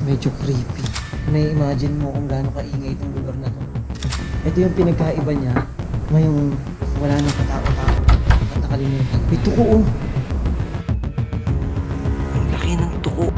Medyo creepy. May imagine mo kung gaano kaingay itong lugar na to. Ito yung pinagkaiba niya. Ngayong wala nang katao-tao at nakalimutan. May tuko oh. Ang laki ng tuko.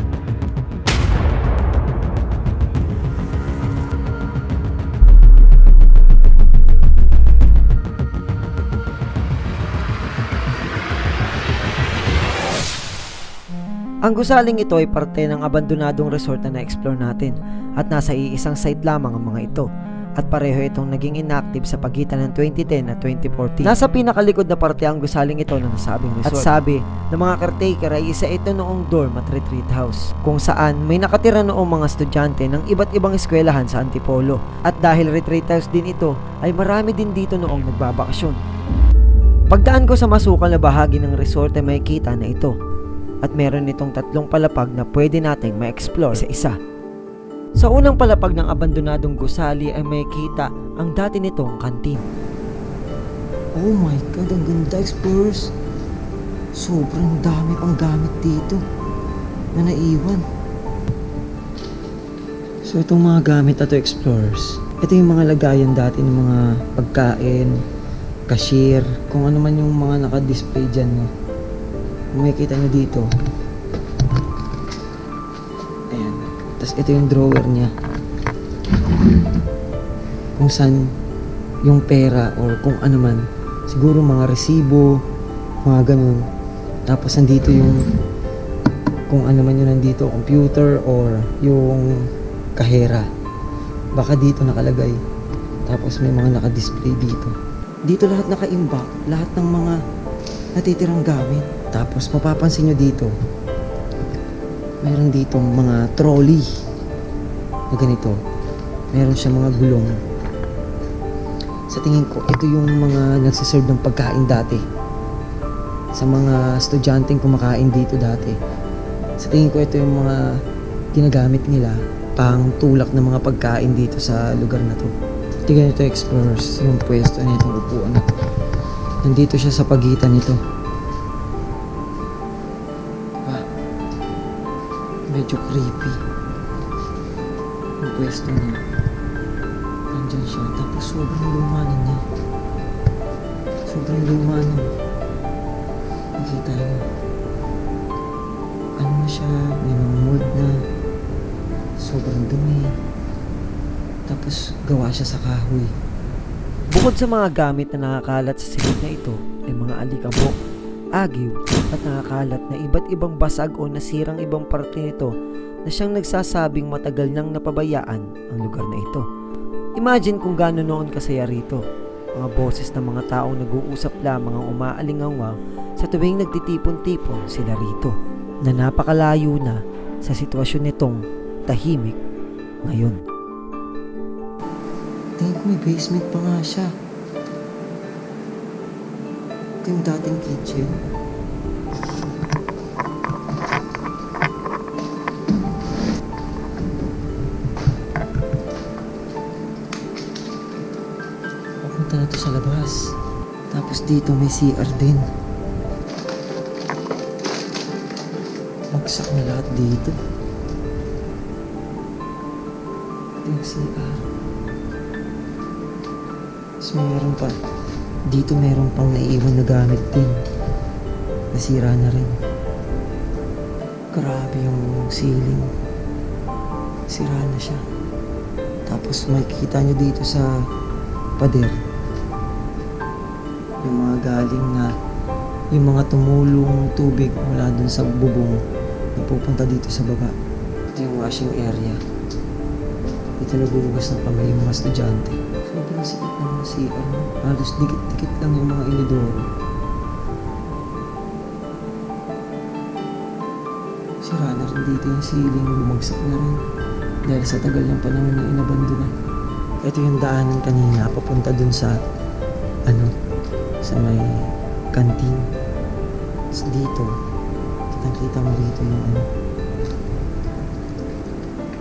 Ang gusaling ito ay parte ng abandonadong resort na na-explore natin at nasa iisang site lamang ang mga ito at pareho itong naging inactive sa pagitan ng 2010 at 2014. Nasa pinakalikod na parte ang gusaling ito ng nasabing resort. At sabi ng mga caretaker ay isa ito noong dorm at retreat house kung saan may nakatira noong mga estudyante ng iba't ibang eskwelahan sa Antipolo. At dahil retreat house din ito ay marami din dito noong nagbabakasyon. Pagdaan ko sa masukal na bahagi ng resort ay makikita na ito. At meron itong 3 palapag na pwede nating ma-explore sa isa. Sa unang palapag ng abandonadong gusali ay makikita ang dati nitong kantin. Oh my God, ang ganda, explorers. Sobrang dami pang gamit dito na naiwan. So itong mga gamit na to, explorers, ito yung mga lagayan dati ng mga pagkain, cashier, kung ano man yung mga naka-display dyan, no? Kung makikita nyo dito, ayan, tapos ito yung drawer nya kung saan yung pera or kung ano man, siguro mga resibo, mga ganun. Tapos nandito yung kung ano man yun nandito, computer or yung kahera, baka dito nakalagay. Tapos may mga naka-display dito lahat naka-imbak, lahat ng mga natitirang gamit. Tapos mapapansin nyo dito, meron ditong mga trolley na ganito. Meron siya mga gulong. Sa tingin ko, ito yung mga nagsiserve ng pagkain dati sa mga estudyanteng kumakain dito dati. Sa tingin ko, ito yung mga ginagamit nila pang tulak ng mga pagkain dito sa lugar na to. Tingnan nito, explorers, yung pwesto na itong upuan. Nandito siya sa pagitan nito. Medyo creepy yung pwesto niya. Nandyan siya. Tapos sobrang luma na niya. Sobrang luma na. Nakita niyo. Ano na siya? May mga mold na. Sobrang dumi. Tapos gawa siya sa kahoy. Bukod sa mga gamit na nakakalat sa silid na ito ay mga alikabok, agiw at nakakalat na iba't ibang basag o nasirang ibang parte nito na siyang nagsasabing matagal nang napabayaan ang lugar na ito. Imagine kung gaano noon kasaya rito. Mga boses ng mga taong nag-uusap lamang ang umaalingaw sa tuwing nagtitipon-tipon sila rito, na napakalayo na sa sitwasyon nitong tahimik ngayon. Tingin ko may basement pa nga siya. Ito yung dating kitchen. Papunta na to sa labas. Tapos dito may CR din. Bagsak na lahat dito. Ito yung CR. Tapos meron pa. Dito meron pang naiiwan na gamit din. Nasira na rin. Grabe yung ceiling. Sira na siya. Tapos makikita nyo dito sa pader yung mga galing na yung mga tumulong tubig mula dun sa bubong na pupunta dito sa baba. Ito yung washing area. Dito naguhugas ng kamay yung mga estudyante. Sobrang sikip ng mga CR. Halos dikit-dikit lang yung mga inidoro. Sira na rin dito yung ceiling. Bumagsak na rin. Dahil sa tagal ng panahon na inabandona. Ito yung daanan kanina. Papunta dun sa sa may kantin. Tapos dito. Kitang-kita mo dito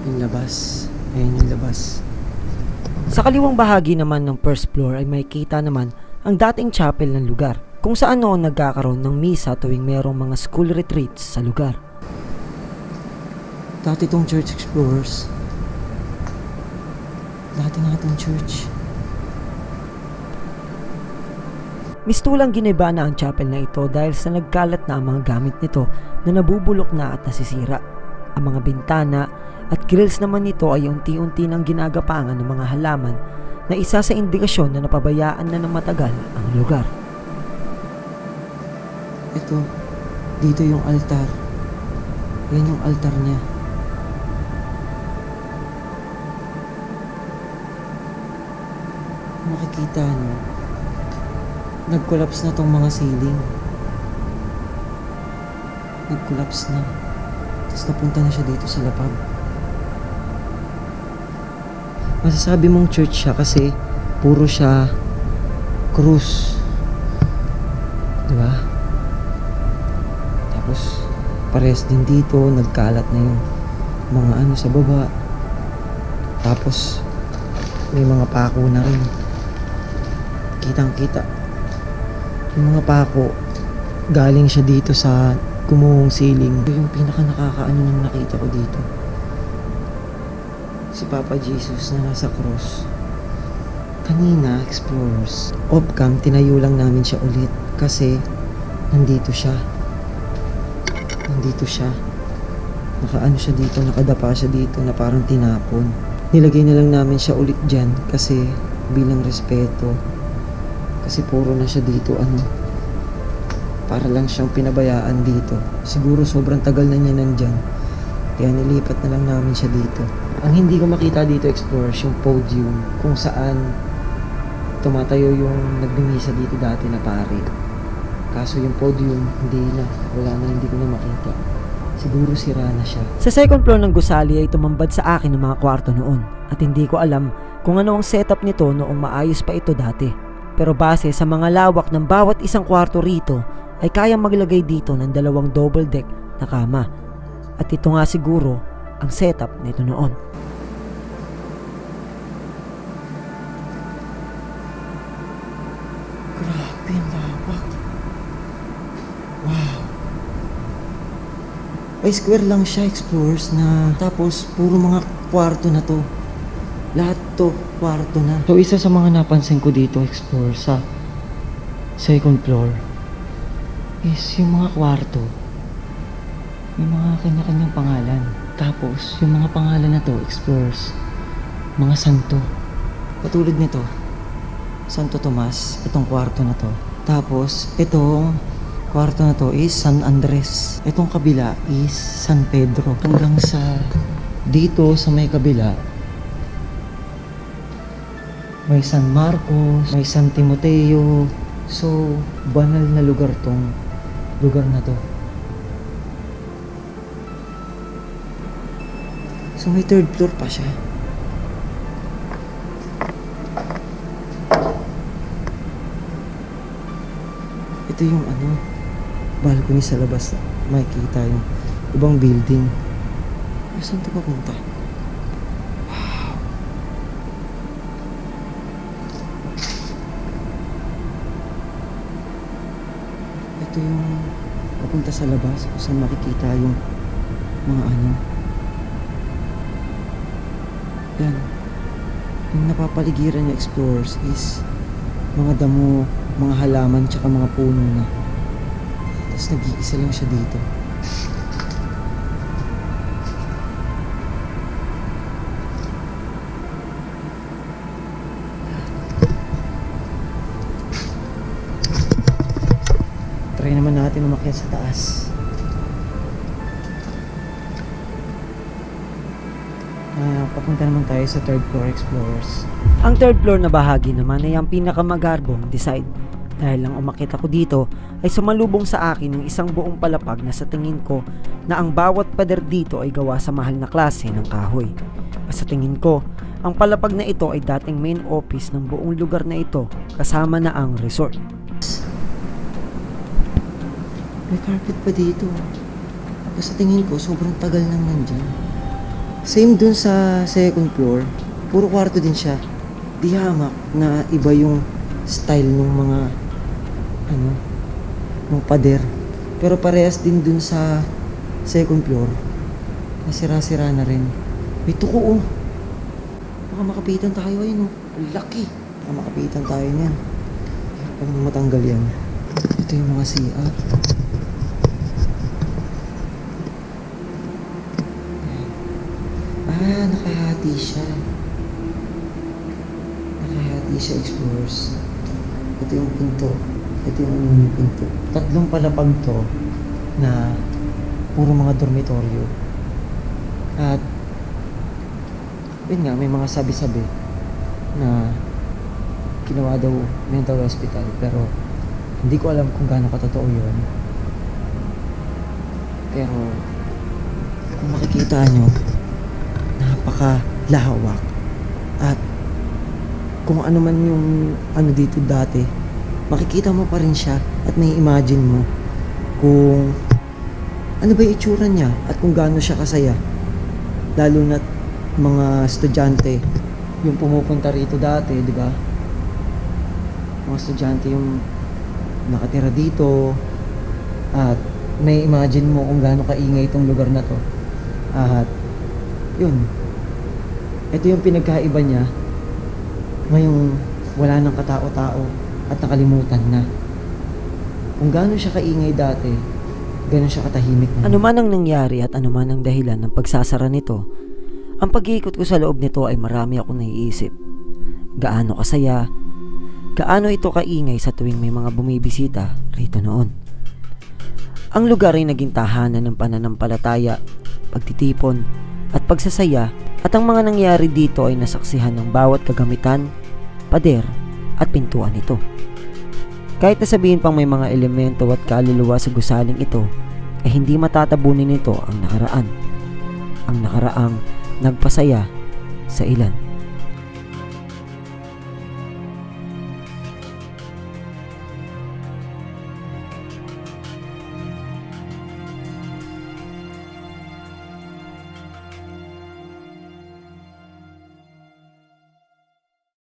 yung labas. Ayan yung labas. Sa kaliwang bahagi naman ng first floor ay makikita naman ang dating chapel ng lugar, kung saan noon nagkakaroon ng misa tuwing mayroong mga school retreats sa lugar. Dati tong church, explorers. Dati nga tong church. Mistulang giniba na ang chapel na ito dahil sa nagkalat na ang mga gamit nito na nabubulok na at nasisira. Ang mga bintana at grills naman nito ay unti-unti nang ginagapangan ng mga halaman na isa sa indikasyon na napabayaan na ng matagal ang lugar. Ito, dito yung altar. Yan yung altar niya. Makikita nyo, nag-collapse na tong mga ceiling. Nag-collapse na. Tapos napunta na siya dito sa lapag. Masasabi mong church siya kasi puro siya krus. Diba? Tapos parehas din dito, nagkalat na yung mga ano sa baba. Tapos may mga pako na rin. Kitang kita. Yung mga pako, galing siya dito sa gumuhong ceiling. Ito yung pinaka nakakaano nang nakita ko dito. Si Papa Jesus na nasa cross. Kanina, explorers, off-cam, tinayo lang namin siya ulit kasi nandito siya. Nandito siya. Nakaano siya dito, nakadapa siya dito na parang tinapon. Nilagay na lang namin siya ulit dyan kasi bilang respeto. Kasi puro na siya dito, para lang siyang pinabayaan dito. Siguro sobrang tagal na niya nandyan. Kaya nilipat na lang namin siya dito. Ang hindi ko makita dito, explorers, yung podium kung saan tumatayo yung nagbimisa dito dati na pare. Kaso yung podium, wala na, hindi ko na makita. Siguro sira na siya. Sa second floor ng gusali ay tumambad sa akin ng mga kwarto noon at hindi ko alam kung ano ang setup nito noong maayos pa ito dati. Pero base sa mga lawak ng bawat isang kwarto rito ay kayang maglagay dito ng 2 double deck na kama. At ito nga siguro ang setup nito noon. Grabe ang lawak. Wow. Ay, square lang siya, explorers, na tapos puro mga kwarto na to. Lahat to, kwarto na. So, isa sa mga napansin ko dito, explorers, sa second floor is yung mga kwarto. May mga kanya-kanyang pangalan. Tapos, yung mga pangalan na to, explorers, mga santo. Katulad nito, Santo Tomas, itong kwarto na to. Tapos, itong kwarto na to is San Andres. Itong kabila is San Pedro. Hanggang sa dito sa may kabila, may San Marcos, may San Timoteo. So, banal na lugar tong lugar na to. So, may third floor pa siya. Ito yung balcony sa labas. Makikita yung ibang building. Saan ito papunta? Ito yung papunta sa labas kung saan makikita yung mga yan. Yung napapaligiran ng explorers is mga damo, mga halaman, tsaka mga puno na. Tapos nag-iisa lang siya dito. Try naman natin umakyat sa taas. Papunta naman tayo sa third floor, explorers. Ang third floor na bahagi naman ay ang pinakamagarbong design. Dahil lang umakyat ako dito ay sumalubong sa akin ng isang buong palapag na sa tingin ko na ang bawat pader dito ay gawa sa mahal na klase ng kahoy. At sa tingin ko, ang palapag na ito ay dating main office ng buong lugar na ito kasama na ang resort. May carpet pa dito. Kasi sa tingin ko, sobrang tagal nang nandyan. Same dun sa second floor. Puro kwarto din siya. Di hamak na iba yung style ng mga ng pader. Pero parehas din dun sa second floor. Nasira-sira na rin. May tuko oh. Baka makapitan tayo ayun oh. Ang laki. Baka makapitan tayo niyan. Paano matanggal yan? Ito yung mga CR. Nakahati siya. Nakahati siya, explorers. Ito yung pinto. Ito yung pinto. Tatlong palapag to na puro mga dormitoryo. At yun nga, may mga sabi-sabi na ginawa daw mental hospital, pero hindi ko alam kung gaano katotoo yun. Pero kung makikita nyo, napakalawak. At kung ano man yung ano dito dati, makikita mo pa rin siya at may imagine mo kung ano ba yung itsura niya at kung gaano siya kasaya. Lalo na mga estudyante yung pumupunta rito dati, di ba? Mga estudyante yung nakatira dito at may imagine mo kung gaano kaingay itong lugar na to. At yun, ito yung pinagkaiba niya ngayong wala nang katao-tao at nakalimutan na. Kung gaano siya kaingay dati, gaano siya katahimik na. Ano man ang nangyari at ano man ang dahilan ng pagsasara nito, ang pag-iikot ko sa loob nito ay marami akong naiisip. Gaano kasaya, gaano ito kaingay sa tuwing may mga bumibisita rito noon. Ang lugar ay naging tahanan ng pananampalataya, pagtitipon, at pagsasaya, at ang mga nangyari dito ay nasaksihan ng bawat kagamitan, pader, at pintuan nito. Kahit na sabihin pang may mga elemento at kaluluwa sa gusaling ito, ay hindi matatabunin nito ang nakaraan. Ang nakaraang nagpasaya sa ilan.